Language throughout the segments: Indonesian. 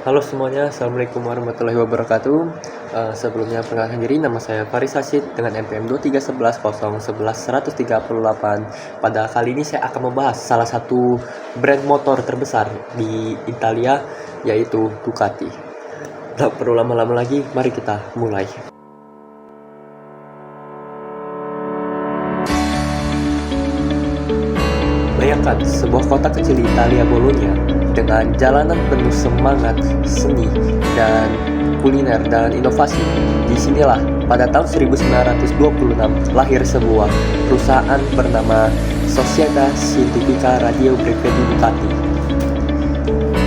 Halo semuanya, Assalamualaikum warahmatullahi wabarakatuh. Sebelumnya perkenalkan diri, nama saya Faris Rashid dengan NPM 23110111138. Pada kali ini saya akan membahas salah satu brand motor terbesar di Italia, yaitu Ducati. Tak perlu lama-lama lagi, mari kita mulai. Bayangkan sebuah kota kecil di Italia, Bologna, dengan jalanan penuh semangat, seni, dan kuliner dan inovasi. Disinilah pada tahun 1926 lahir sebuah perusahaan bernama Società Scientifica Radio Brevetti Ducati.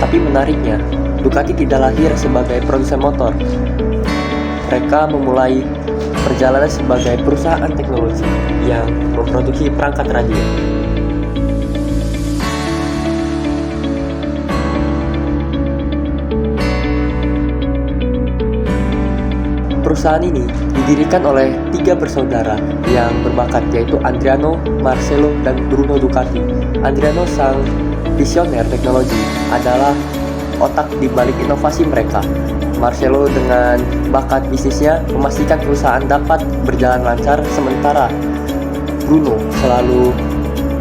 Tapi menariknya, Ducati tidak lahir sebagai produsen motor. Mereka memulai perjalanan sebagai perusahaan teknologi yang memproduksi perangkat radio. Perusahaan ini didirikan oleh 3 bersaudara yang berbakat, yaitu Adriano, Marcello, dan Bruno Ducati. Adriano, sang visioner teknologi, adalah otak di balik inovasi mereka. Marcello dengan bakat bisnisnya memastikan perusahaan dapat berjalan lancar, sementara Bruno selalu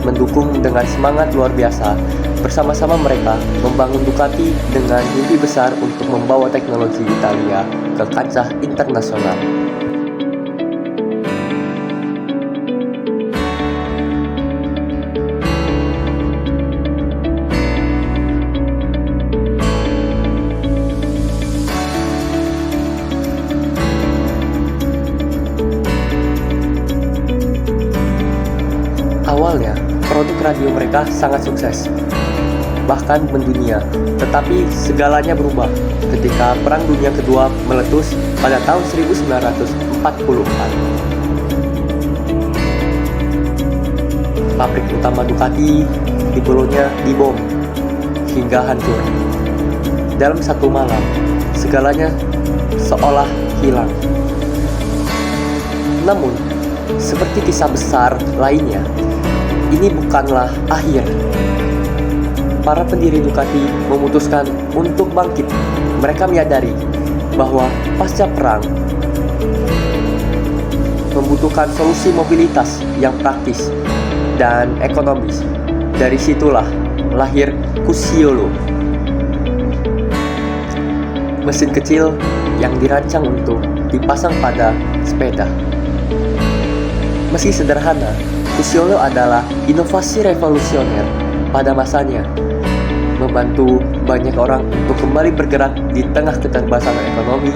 mendukung dengan semangat luar biasa. Bersama-sama mereka membangun Ducati dengan mimpi besar untuk membawa teknologi Italia ke kancah internasional. Awalnya, produk radio mereka sangat sukses, bahkan mendunia. Tetapi segalanya berubah ketika Perang Dunia Kedua meletus pada tahun 1944. Pabrik utama Ducati di Bologna dibom hingga hancur. Dalam satu malam, segalanya seolah hilang. Namun, seperti kisah besar lainnya, ini bukanlah akhir. Para pendiri Ducati memutuskan untuk bangkit. Mereka menyadari bahwa pasca perang membutuhkan solusi mobilitas yang praktis dan ekonomis. Dari situlah lahir Cusciolo, mesin kecil yang dirancang untuk dipasang pada sepeda. Meski sederhana, Cusciolo adalah inovasi revolusioner pada masanya, membantu banyak orang untuk kembali bergerak di tengah keterbatasan ekonomi.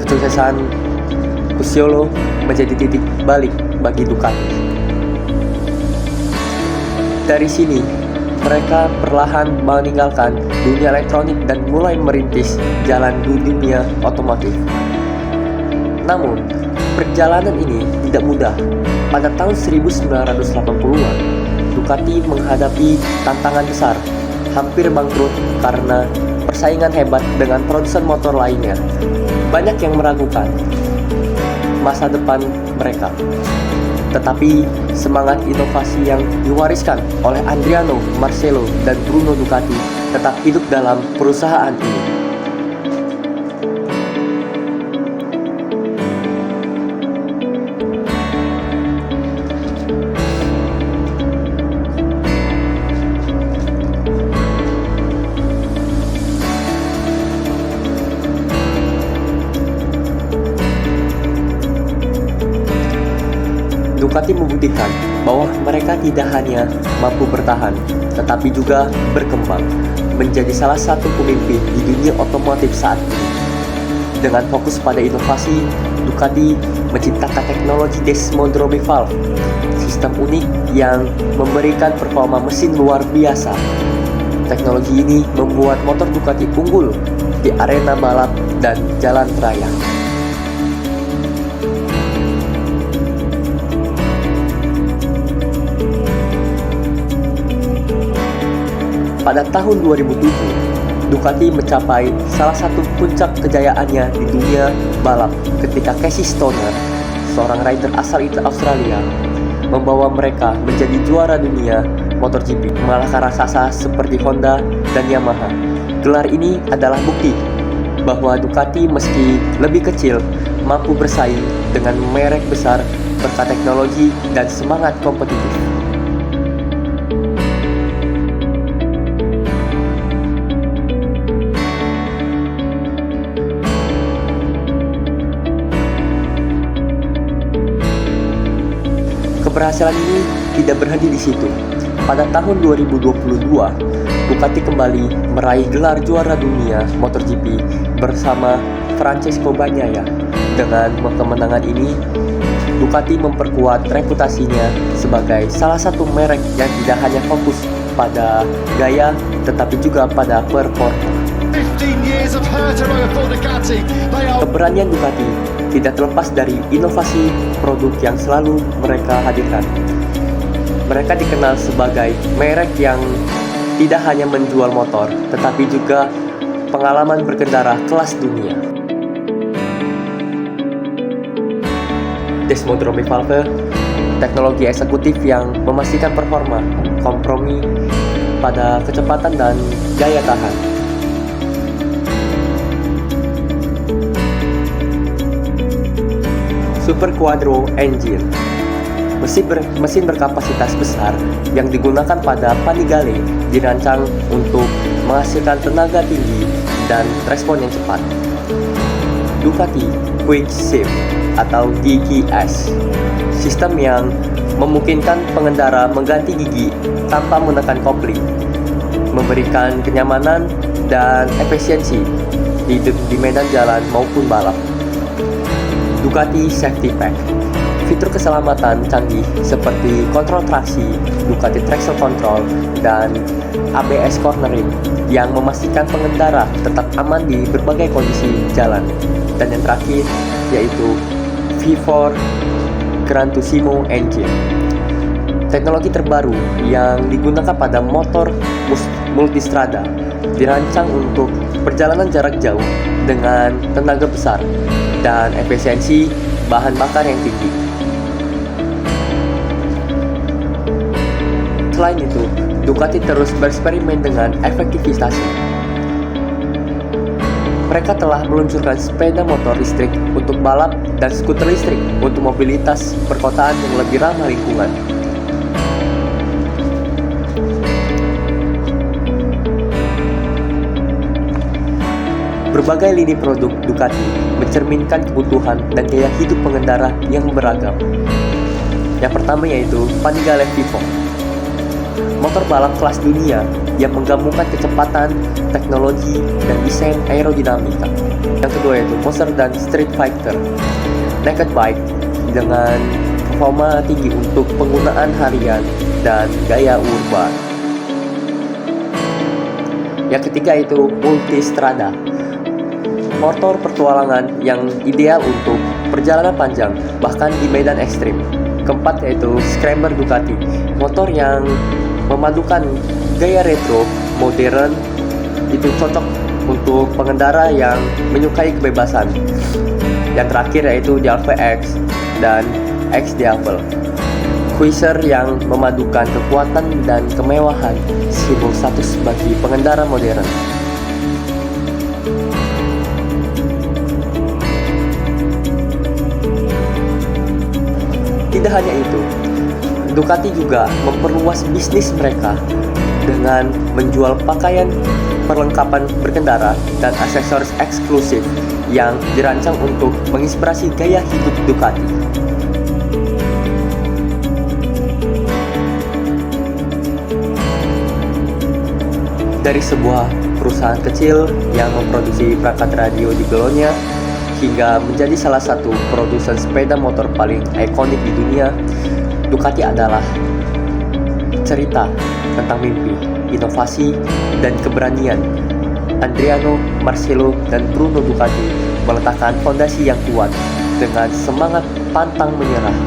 Kesuksesan Cusciolo menjadi titik balik bagi Ducati. Dari sini, mereka perlahan meninggalkan dunia elektronik dan mulai merintis jalan di dunia otomotif. Namun, perjalanan ini tidak mudah. Pada tahun 1980-an, Ducati menghadapi tantangan besar, hampir bangkrut karena persaingan hebat dengan produsen motor lainnya. Banyak yang meragukan masa depan mereka. Tetapi semangat inovasi yang diwariskan oleh Adriano, Marcello, dan Bruno Ducati tetap hidup dalam perusahaan ini. Ducati membuktikan bahwa mereka tidak hanya mampu bertahan, tetapi juga berkembang menjadi salah satu pemimpin di dunia otomotif saat ini. Dengan fokus pada inovasi, Ducati menciptakan teknologi Desmodrome Valve, sistem unik yang memberikan performa mesin luar biasa. Teknologi ini membuat motor Ducati unggul di arena balap dan jalan raya. Pada tahun 2007, Ducati mencapai salah satu puncak kejayaannya di dunia balap ketika Casey Stoner, seorang rider asal Australia, membawa mereka menjadi juara dunia MotoGP, mengalahkan raksasa seperti Honda dan Yamaha. Gelar ini adalah bukti bahwa Ducati meski lebih kecil mampu bersaing dengan merek besar berkat teknologi dan semangat kompetitif. Keberhasilan ini tidak berhenti di situ. Pada tahun 2022, Ducati kembali meraih gelar juara dunia MotoGP bersama Francesco Bagnaia. Dengan kemenangan ini, Ducati memperkuat reputasinya sebagai salah satu merek yang tidak hanya fokus pada gaya, tetapi juga pada performa. Keberanian Ducati tidak terlepas dari inovasi produk yang selalu mereka hadirkan. Mereka dikenal sebagai merek yang tidak hanya menjual motor, tetapi juga pengalaman berkendara kelas dunia. Desmodrome Valve, teknologi eksekutif yang memastikan performa, kompromi pada kecepatan dan daya tahan. Super Quattro Engine, mesin berkapasitas besar yang digunakan pada Panigale dirancang untuk menghasilkan tenaga tinggi dan respon yang cepat. Ducati Quick Shift atau DQS, sistem yang memungkinkan pengendara mengganti gigi tanpa menekan kopling, memberikan kenyamanan dan efisiensi di medan jalan maupun balap. Ducati Safety Pack, fitur keselamatan canggih seperti kontrol traksi, Ducati Traction Control, dan ABS Cornering yang memastikan pengendara tetap aman di berbagai kondisi jalan. Dan yang terakhir yaitu V4 Gran Turismo Engine, teknologi terbaru yang digunakan pada motor multistrada, dirancang untuk perjalanan jarak jauh dengan tenaga besar dan efisiensi bahan bakar yang tinggi. Selain itu, Ducati terus bereksperimen dengan efektivitasnya. Mereka telah meluncurkan sepeda motor listrik untuk balap dan skuter listrik untuk mobilitas perkotaan yang lebih ramah lingkungan. Berbagai lini produk Ducati mencerminkan kebutuhan dan gaya hidup pengendara yang beragam. Yang pertama yaitu Panigale V4, motor balap kelas dunia yang menggabungkan kecepatan, teknologi, dan desain aerodinamika. Yang kedua yaitu Monster dan Street Fighter, naked bike dengan performa tinggi untuk penggunaan harian dan gaya urban. Yang ketiga yaitu Multistrada, motor pertualangan yang ideal untuk perjalanan panjang, bahkan di medan ekstrim. Keempat yaitu Scrambler Ducati, motor yang memadukan gaya retro, modern, itu cocok untuk pengendara yang menyukai kebebasan. Yang terakhir yaitu Dialve X dan X Dialve, cruiser yang memadukan kekuatan dan kemewahan, simbol status bagi pengendara modern. Tidak hanya itu, Ducati juga memperluas bisnis mereka dengan menjual pakaian perlengkapan berkendara dan aksesoris eksklusif yang dirancang untuk menginspirasi gaya hidup Ducati. Dari sebuah perusahaan kecil yang memproduksi perangkat radio di Bologna hingga menjadi salah satu produsen sepeda motor paling ikonik di dunia, Ducati adalah cerita tentang mimpi, inovasi, dan keberanian. Adriano, Marcello, dan Bruno Ducati meletakkan fondasi yang kuat dengan semangat pantang menyerah,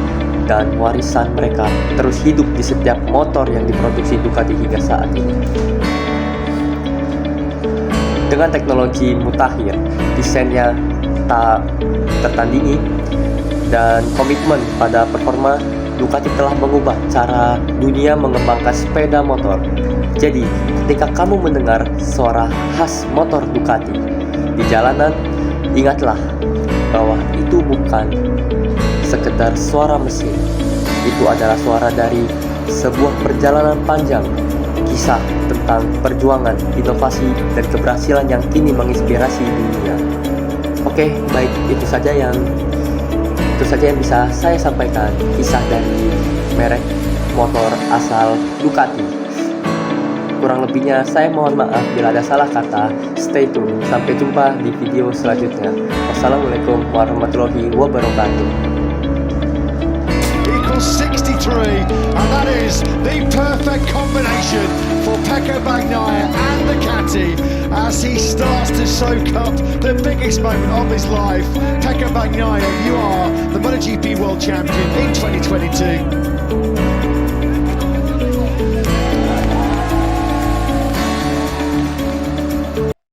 dan warisan mereka terus hidup di setiap motor yang diproduksi Ducati hingga saat ini. Dengan teknologi mutakhir, desainnya tak tertandingi, dan komitmen pada performa, Ducati telah mengubah cara dunia mengembangkan sepeda motor. Jadi, ketika kamu mendengar suara khas motor Ducati di jalanan, ingatlah bahwa itu bukan sekedar suara mesin. Itu adalah suara dari sebuah perjalanan panjang, kisah tentang perjuangan, inovasi, dan keberhasilan yang kini menginspirasi dunia. Oke, baik, itu saja yang bisa saya sampaikan, kisah dari merek motor asal Ducati. Kurang lebihnya saya mohon maaf bila ada salah kata. Stay tune, sampai jumpa di video selanjutnya. Wassalamualaikum warahmatullahi wabarakatuh. Equals 63, and that is the perfect combination for Pecco Bagnaia and Ducati as he starts to soak up the biggest moment of his life. Pecco Bagnaia, you are the MotoGP World Champion in 2022.